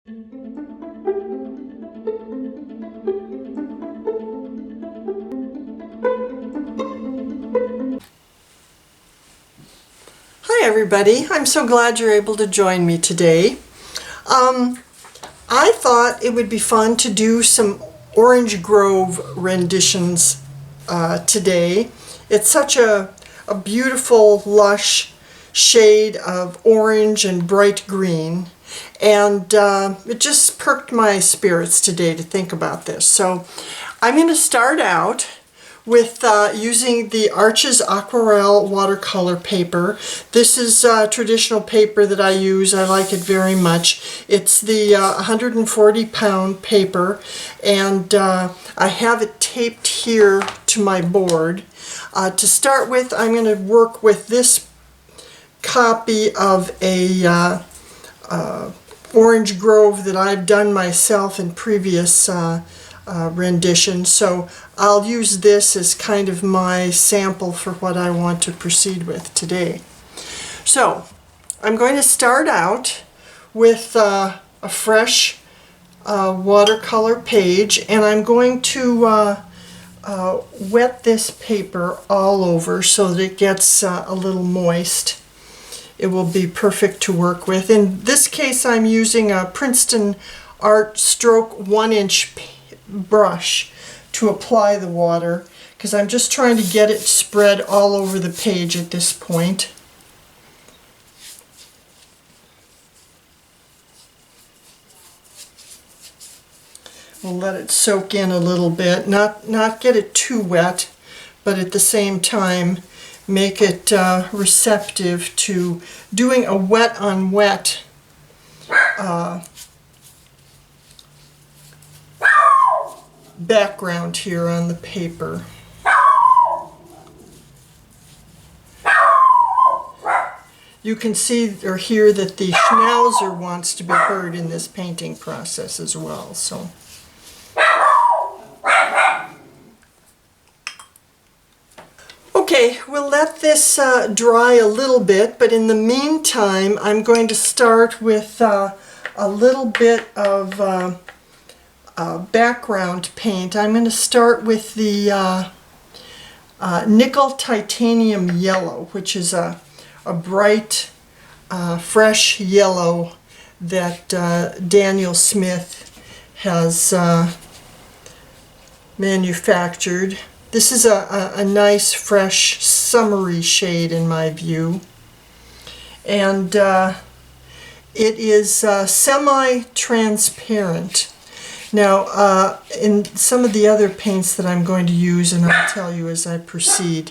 Hi everybody, I'm so glad you're able to join me today. I thought it would be fun to do some Orange Grove renditions today. It's such a beautiful, lush shade of orange and bright green, and it just perked my spirits today to think about this. So I'm going to start out with using the Arches Aquarelle Watercolor paper. This is traditional paper that I use. I like it very much. It's the 140-pound paper, and I have it taped here to my board. To start with, I'm going to work with this copy of a Orange Grove that I've done myself in previous rendition, so I'll use this as kind of my sample for what I want to proceed with today. So I'm going to start out with a fresh watercolor page, and I'm going to wet this paper all over so that it gets a little moist. It will be perfect to work with. In this case, I'm using a Princeton Art Stroke 1-inch brush to apply the water, because I'm just trying to get it spread all over the page at this point. We'll let it soak in a little bit, not get it too wet, but at the same time make it receptive to doing a wet on wet background here on the paper. You can see or hear that the schnauzer wants to be heard in this painting process as well. So okay, we'll let this dry a little bit, but in the meantime I'm going to start with a little bit of background paint. I'm going to start with the nickel titanium yellow, which is a bright fresh yellow that Daniel Smith has manufactured. This is a nice fresh summery shade in my view, and it is semi-transparent. Now, in some of the other paints that I'm going to use, and I'll tell you as I proceed,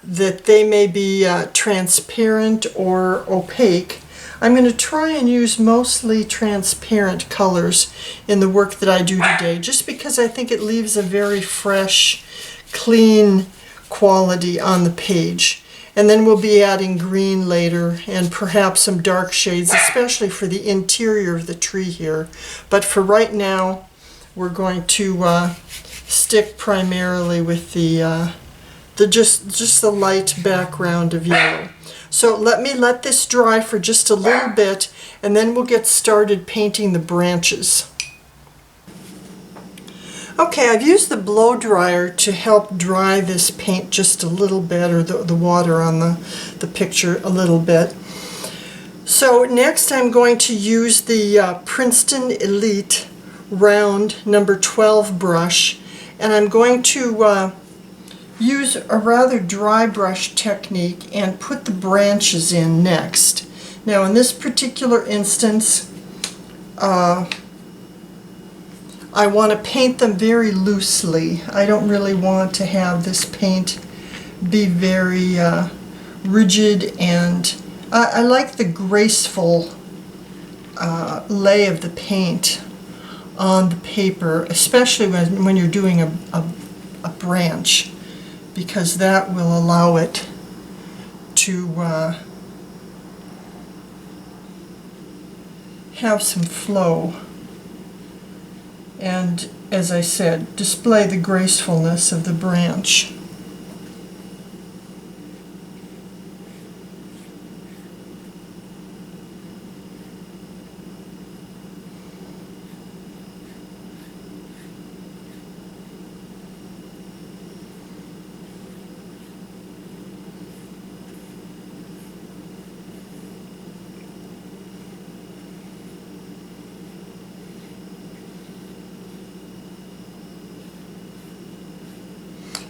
that they may be transparent or opaque. I'm going to try and use mostly transparent colors in the work that I do today, just because I think it leaves a very fresh, clean quality on the page. And then we'll be adding green later, and perhaps some dark shades, especially for the interior of the tree here. But for right now, we're going to stick primarily with the just the light background of yellow. So let me let this dry for just a little bit, and then we'll get started painting the branches. Okay, I've used the blow dryer to help dry this paint just a little bit, or the water on the picture a little bit. So next I'm going to use the Princeton Elite round number 12 brush, and I'm going to use a rather dry brush technique and put the branches in next. Now in this particular instance, I want to paint them very loosely. I don't really want to have this paint be very rigid, and I like the graceful lay of the paint on the paper, especially when you're doing a branch, because that will allow it to have some flow and, as I said, display the gracefulness of the branch.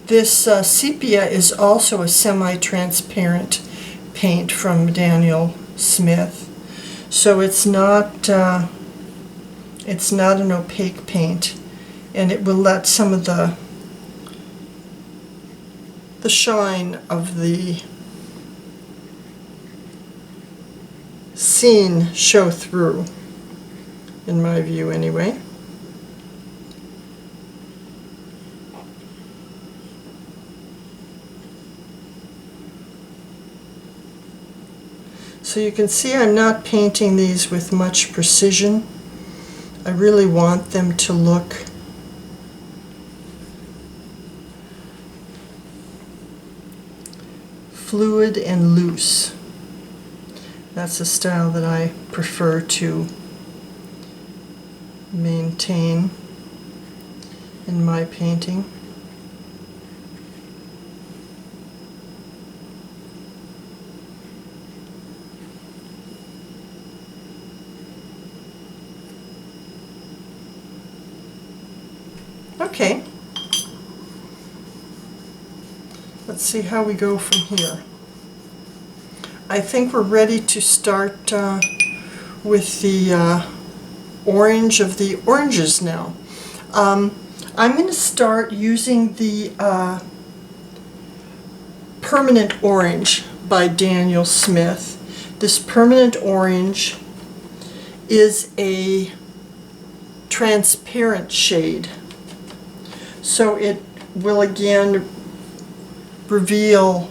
This Sepia is also a semi-transparent paint from Daniel Smith, so it's not an opaque paint, and it will let some of the shine of the scene show through, in my view anyway. So you can see I'm not painting these with much precision. I really want them to look fluid and loose. That's a style that I prefer to maintain in my painting. Okay, let's see how we go from here. I think we're ready to start with the orange of the oranges now. I'm going to start using the Permanent Orange by Daniel Smith. This Permanent Orange is a transparent shade, so it will again reveal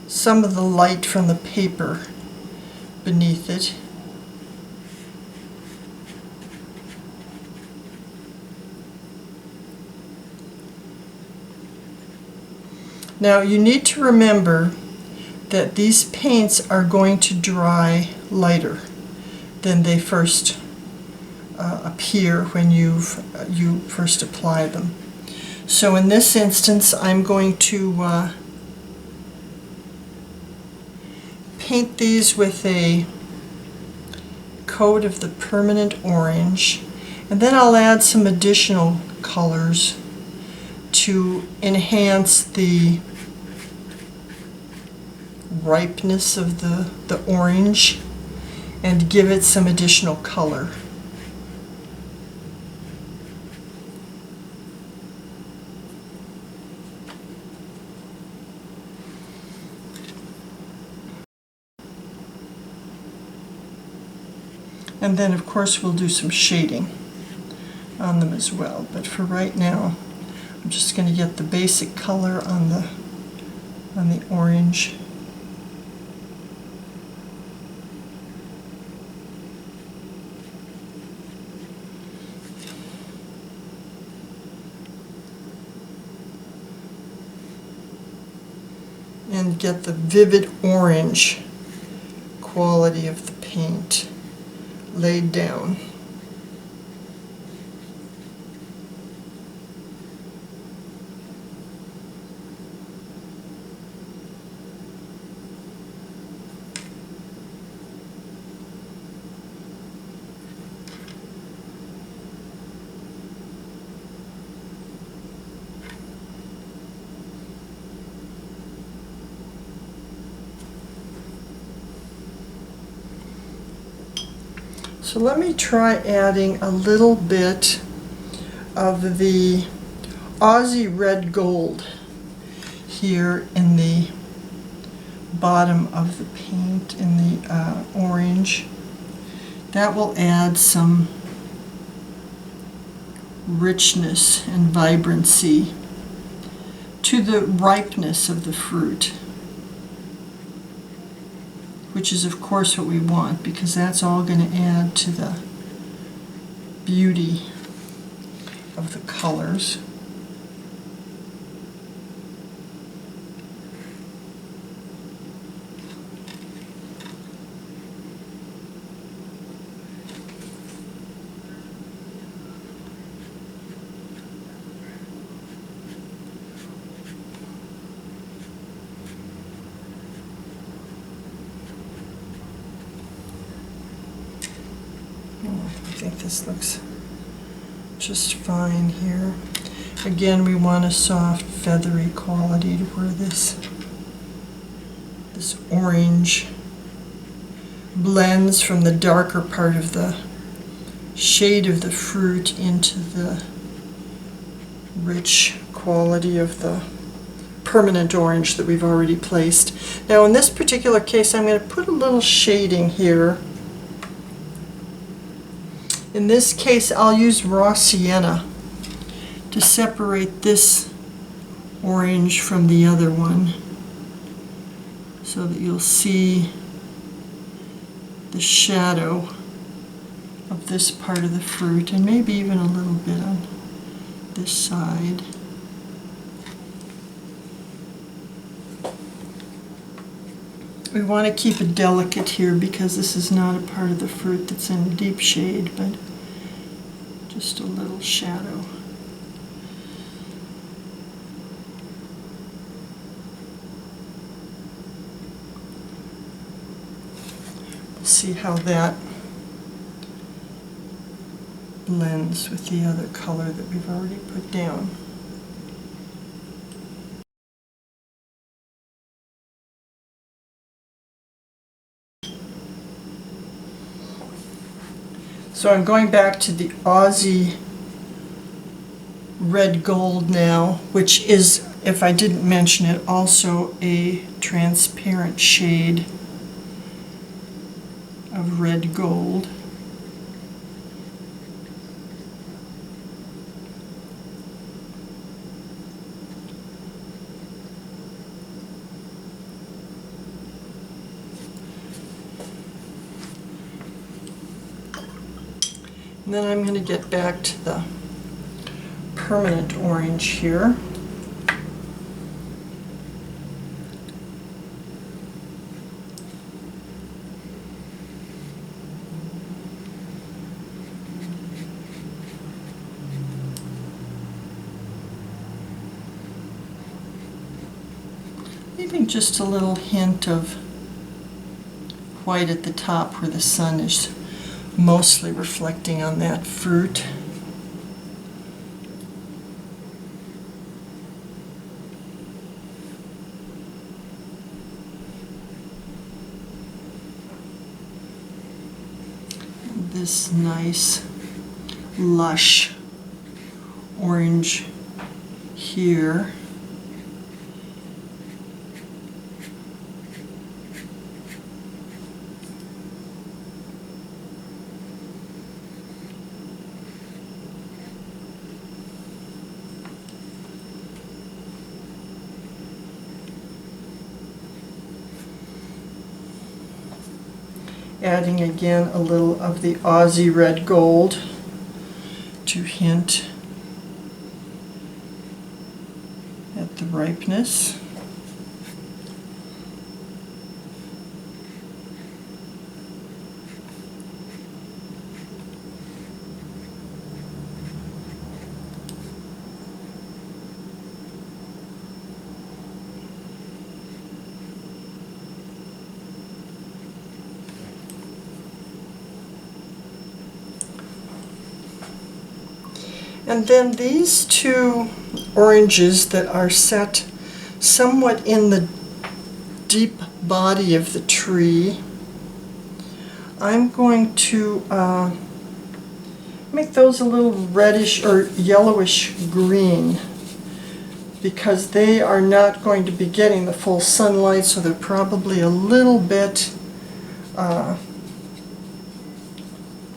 some of the light from the paper beneath it. Now you need to remember that these paints are going to dry lighter than they first appear when you first apply them. So in this instance I'm going to paint these with a coat of the Permanent Orange, and then I'll add some additional colors to enhance the ripeness of the orange and give it some additional color. And then of course we'll do some shading on them as well, but for right now I'm just going to get the basic color on the orange. And get the vivid orange quality of the paint laid down. So let me try adding a little bit of the Aussie red gold here in the bottom of the paint, in the orange. That will add some richness and vibrancy to the ripeness of the fruit, which is of course what we want, because that's all going to add to the beauty of the colors. I think this looks just fine here. Again, we want a soft, feathery quality to where this orange blends from the darker part of the shade of the fruit into the rich quality of the permanent orange that we've already placed. Now in this particular case, I'm going to put a little shading here. In this case, I'll use raw sienna to separate this orange from the other one, so that you'll see the shadow of this part of the fruit, and maybe even a little bit on this side. We want to keep it delicate here because this is not a part of the fruit that's in deep shade, but just a little shadow. See how that blends with the other color that we've already put down. So I'm going back to the Aussie red gold now, which is, if I didn't mention it, also a transparent shade of red gold. And then I'm going to get back to the permanent orange here. Leaving just a little hint of white at the top where the sun is mostly reflecting on that fruit. And this nice lush orange here. Adding again a little of the Aussie red gold to hint at the ripeness. And then these two oranges that are set somewhat in the deep body of the tree, I'm going to make those a little reddish or yellowish green, because they are not going to be getting the full sunlight, so they're probably a little bit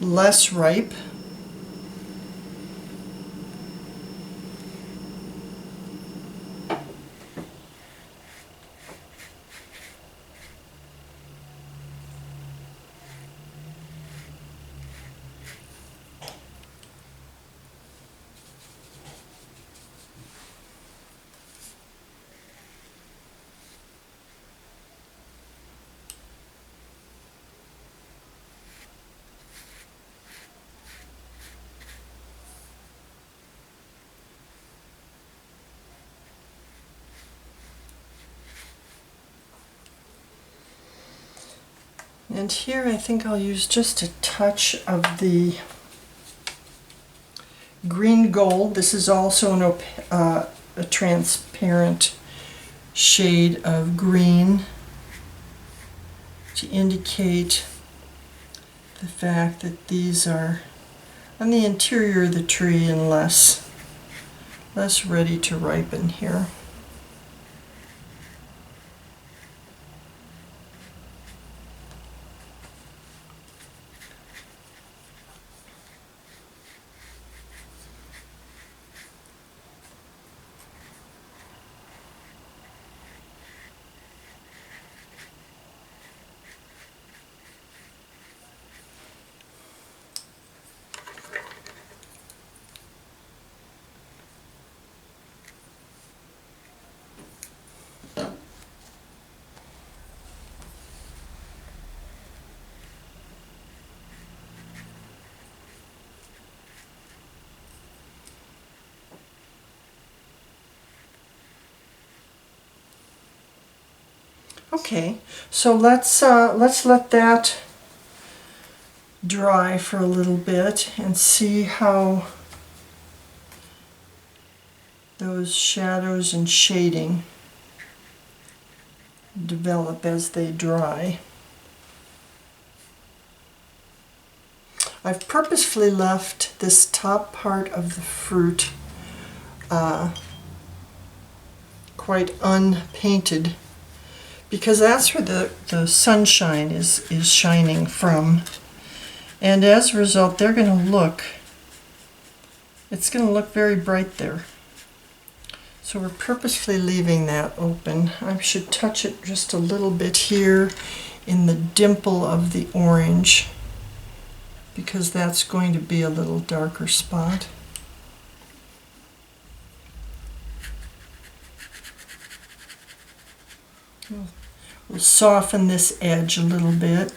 less ripe. And here I think I'll use just a touch of the green gold. This is also a transparent shade of green to indicate the fact that these are on the interior of the tree and less ready to ripen here. Okay, so let's let that dry for a little bit and see how those shadows and shading develop as they dry. I've purposefully left this top part of the fruit quite unpainted, because that's where the sunshine is shining from. And as a result, it's going to look very bright there. So we're purposefully leaving that open. I should touch it just a little bit here in the dimple of the orange, because that's going to be a little darker spot. We'll soften this edge a little bit.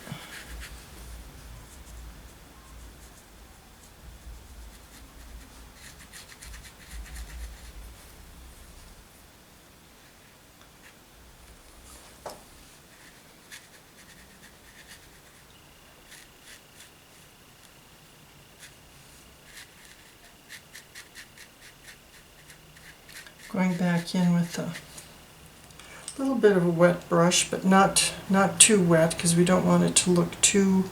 Going back in with a little bit of a wet brush, but not too wet, because we don't want it to look too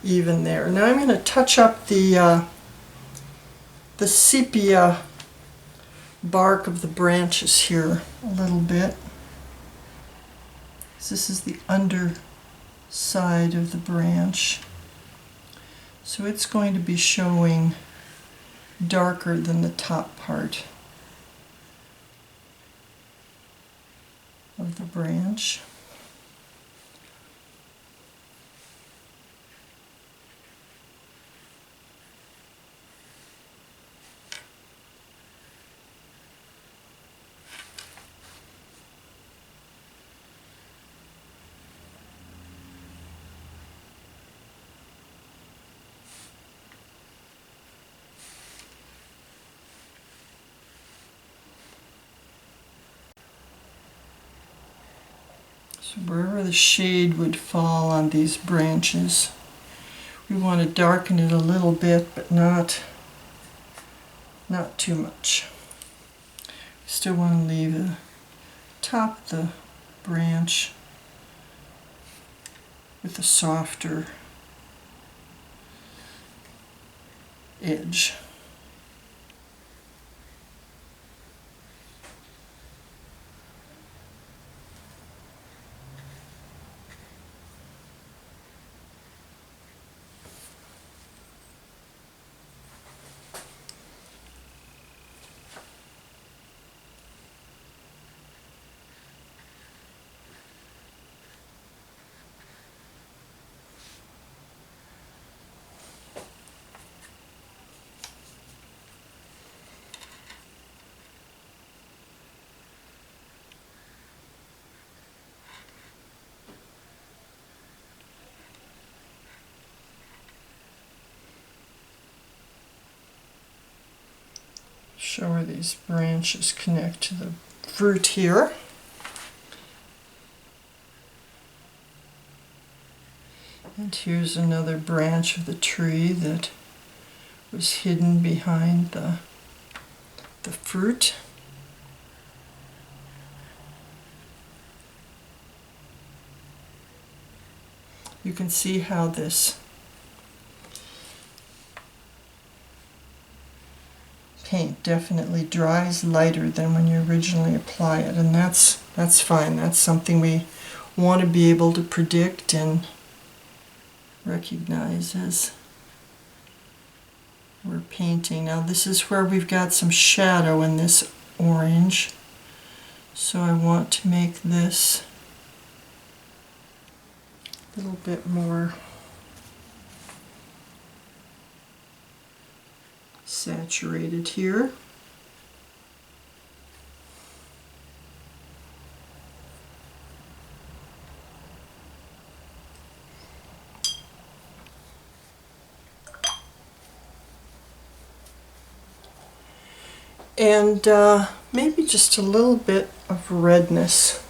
even there. Now I'm going to touch up the sepia bark of the branches here a little bit. This is the underside of the branch, so it's going to be showing darker than the top part of the branch. So wherever the shade would fall on these branches, we want to darken it a little bit, but not too much. Still want to leave the top of the branch with a softer edge. Show where these branches connect to the fruit here. And here's another branch of the tree that was hidden behind the fruit. You can see how this paint definitely dries lighter than when you originally apply it, and that's fine. That's something we want to be able to predict and recognize as we're painting. Now this is where we've got some shadow in this orange, so I want to make this a little bit more saturated here. And maybe just a little bit of redness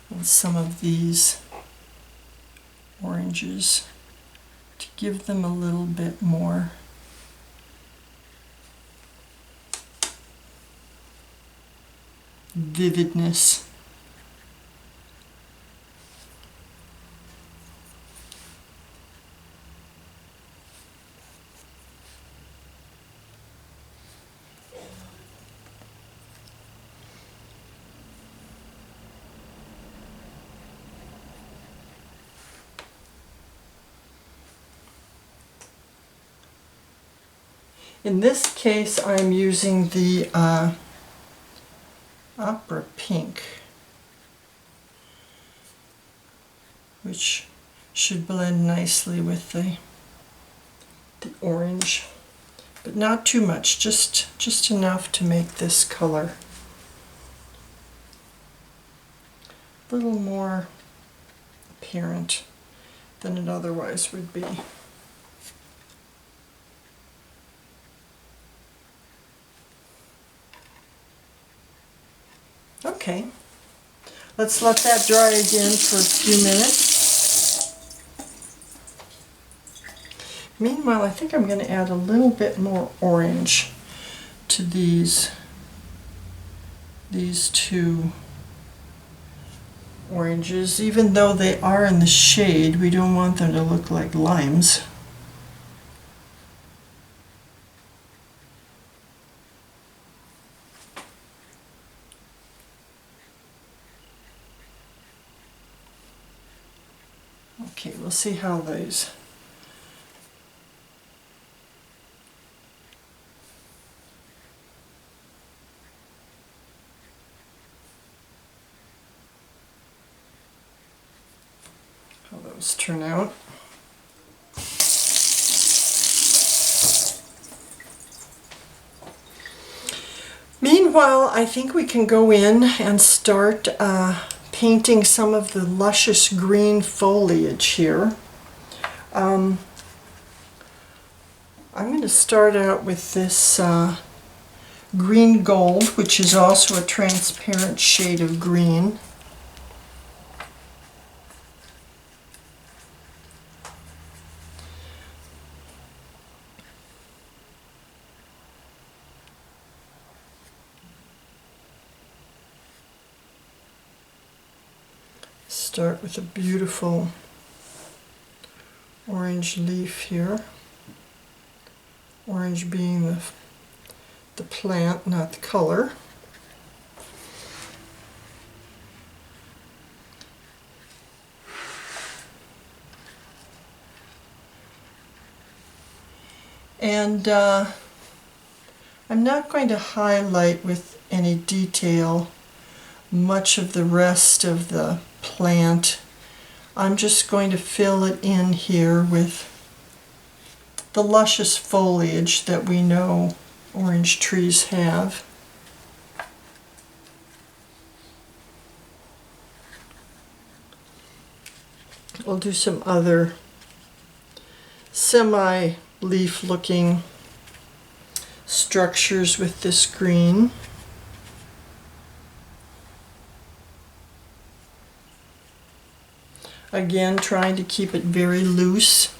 on some of these oranges to give them a little bit more vividness. In this case, I'm using the Opera Pink, which should blend nicely with the orange, but not too much, just enough to make this color a little more apparent than it otherwise would be. Okay, let's let that dry again for a few minutes. Meanwhile, I think I'm going to add a little bit more orange to these two oranges. Even though they are in the shade, we don't want them to look like limes. Okay, we'll see how those turn out. Meanwhile, I think we can go in and start painting some of the luscious green foliage here. I'm going to start out with this green gold, which is also a transparent shade of green. Start with a beautiful orange leaf here. Orange being the plant, not the color. And I'm not going to highlight with any detail much of the rest of the plant. I'm just going to fill it in here with the luscious foliage that we know orange trees have. We'll do some other semi-leaf looking structures with this green. Again, trying to keep it very loose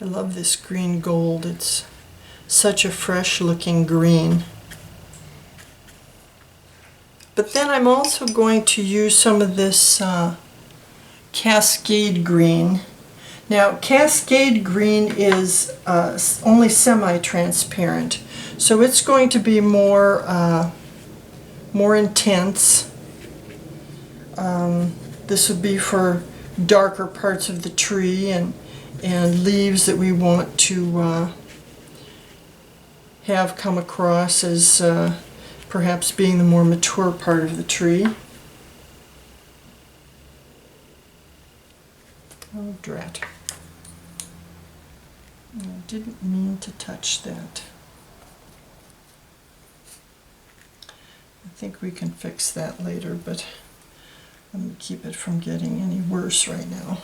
I love this green gold. It's such a fresh looking green. But then I'm also going to use some of this Cascade green. Now Cascade green is only semi-transparent, so it's going to be more intense. This would be for darker parts of the tree and leaves that we want to have come across as perhaps being the more mature part of the tree. Oh, drat. I didn't mean to touch that. I think we can fix that later, but I'm going to keep it from getting any worse right now.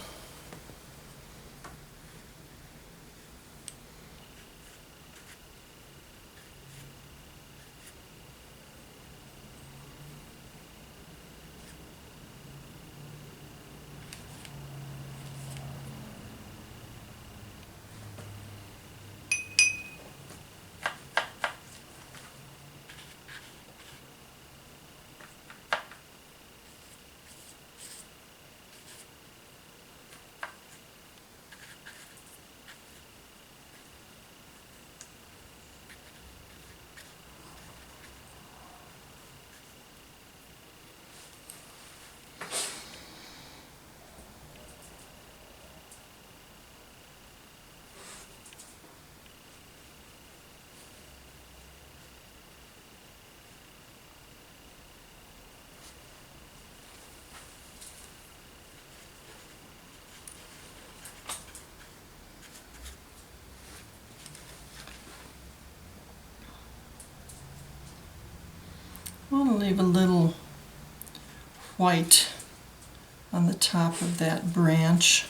I want to leave a little white on the top of that branch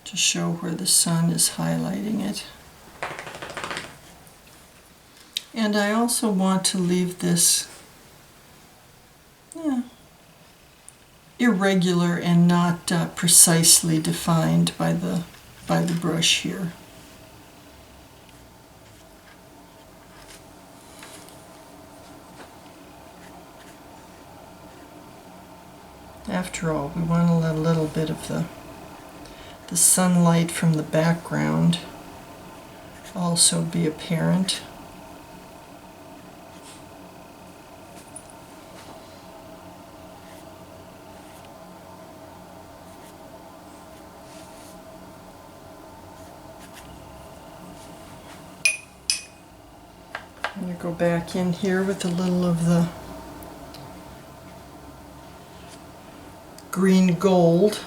to show where the sun is highlighting it. And I also want to leave this irregular and not precisely defined by the brush here. After all, we want to let a little bit of the sunlight from the background also be apparent. I'm going to go back in here with a little of the green gold.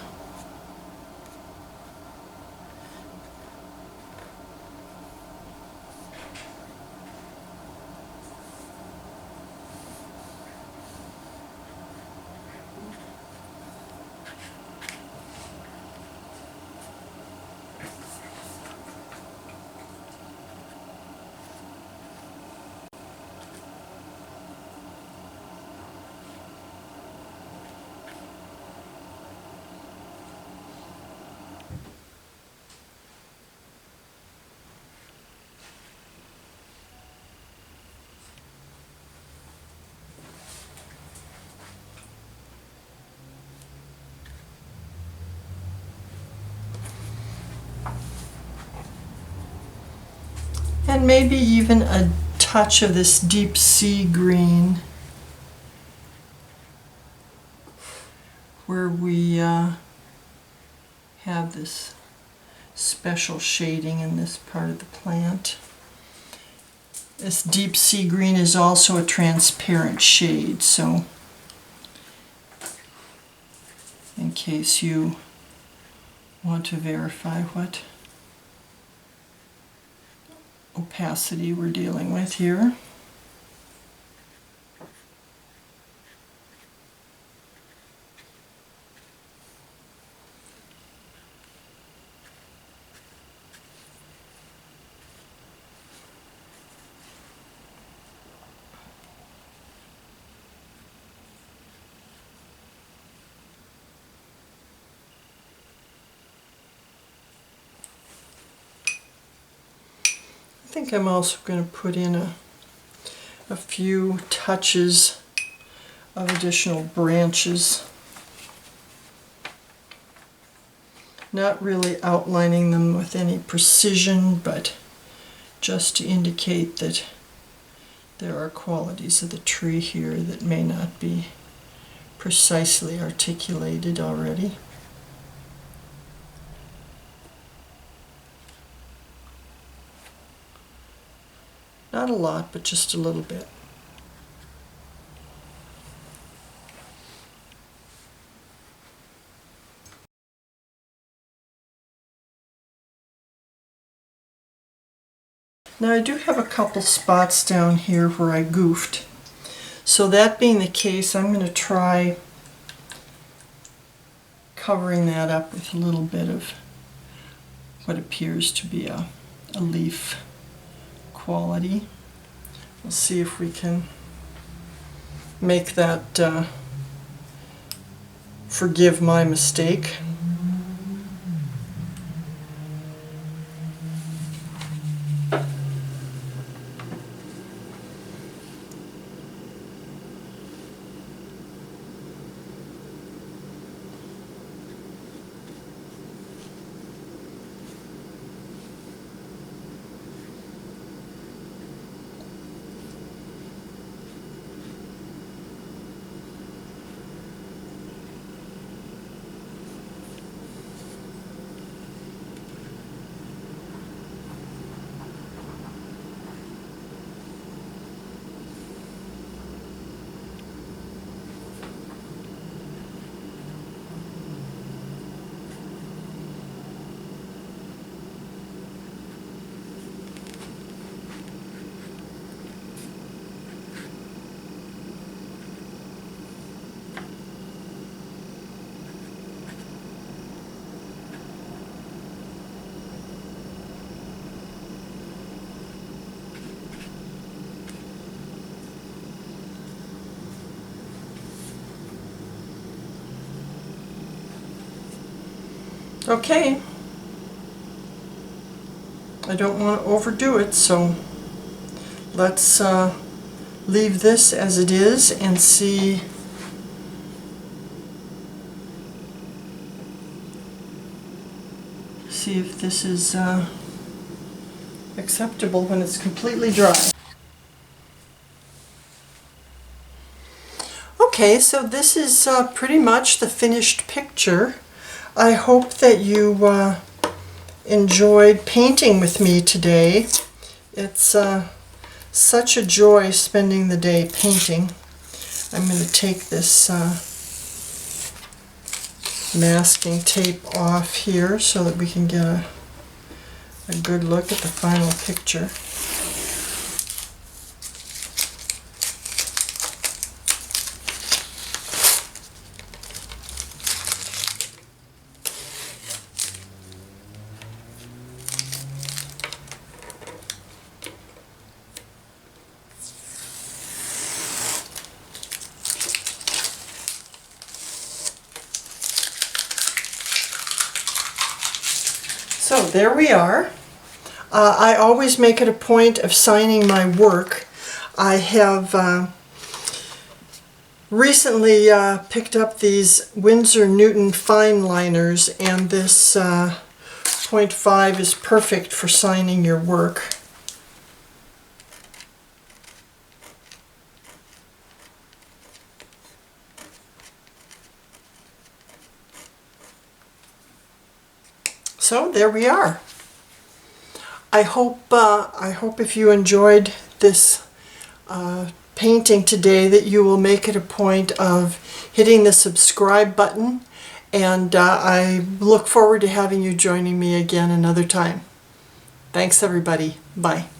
And maybe even a touch of this deep sea green where we have this special shading in this part of the plant. This deep sea green is also a transparent shade, so in case you want to verify what opacity we're dealing with here. think I'm also going to put in a few touches of additional branches. Not really outlining them with any precision, but just to indicate that there are qualities of the tree here that may not be precisely articulated already. Not a lot, but just a little bit. Now I do have a couple spots down here where I goofed. So that being the case, I'm going to try covering that up with a little bit of what appears to be a leaf quality. We'll see if we can make that forgive my mistake. Okay, I don't want to overdo it, so let's leave this as it is and see if this is acceptable when it's completely dry. Okay, so this is pretty much the finished picture. I hope that you enjoyed painting with me today. It's such a joy spending the day painting. I'm going to take this masking tape off here so that we can get a good look at the final picture. So there we are. I always make it a point of signing my work. I have recently picked up these Winsor Newton Fineliners, and this 0.5 is perfect for signing your work. So there we are. I hope if you enjoyed this painting today that you will make it a point of hitting the subscribe button, and I look forward to having you joining me again another time. Thanks everybody. Bye.